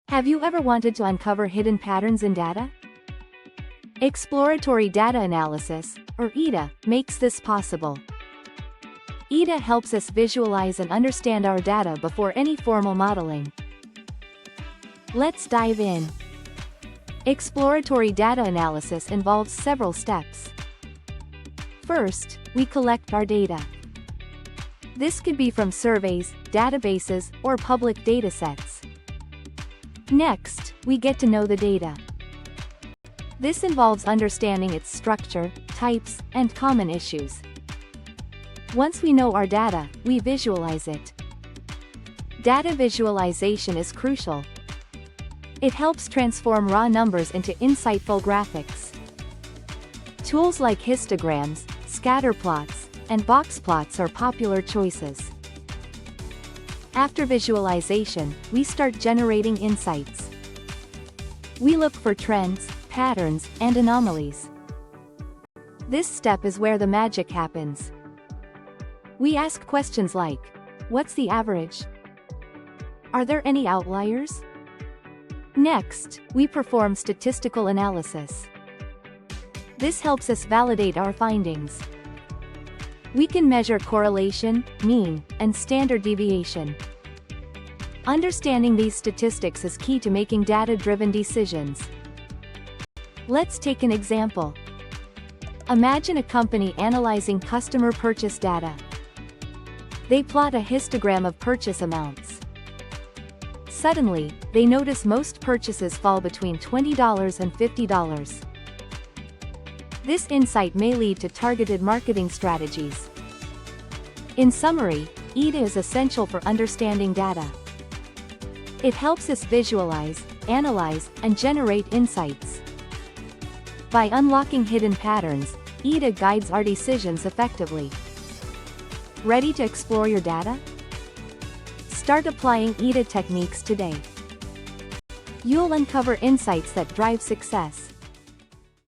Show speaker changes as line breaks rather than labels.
Have you ever wanted to uncover hidden patterns in data? Exploratory data analysis, or EDA, makes this possible. EDA helps us visualize and understand our data before any formal modeling. Let's dive in. Exploratory data analysis involves several steps. First, we collect our data. This could be from surveys, databases, or public datasets. Next, we get to know the data. This involves understanding its structure, types, and common issues. Once we know our data, we visualize it. Data visualization is crucial. It helps transform raw numbers into insightful graphics. Tools like histograms, scatter plots, and box plots are popular choices. After visualization, we start generating insights. We look for trends, patterns, and anomalies. This step is where the magic happens. We ask questions like, what's the average? Are there any outliers? Next, we perform statistical analysis. This helps us validate our findings. We can measure correlation, mean, and standard deviation. Understanding these statistics is key to making data-driven decisions. Let's take an example. Imagine a company analyzing customer purchase data. They plot a histogram of purchase amounts. Suddenly, they notice most purchases fall between $20 and $50. This insight may lead to targeted marketing strategies. In summary, EDA is essential for understanding data. It helps us visualize, analyze, and generate insights. By unlocking hidden patterns, EDA guides our decisions effectively. Ready to explore your data? Start applying EDA techniques today. You'll uncover insights that drive success.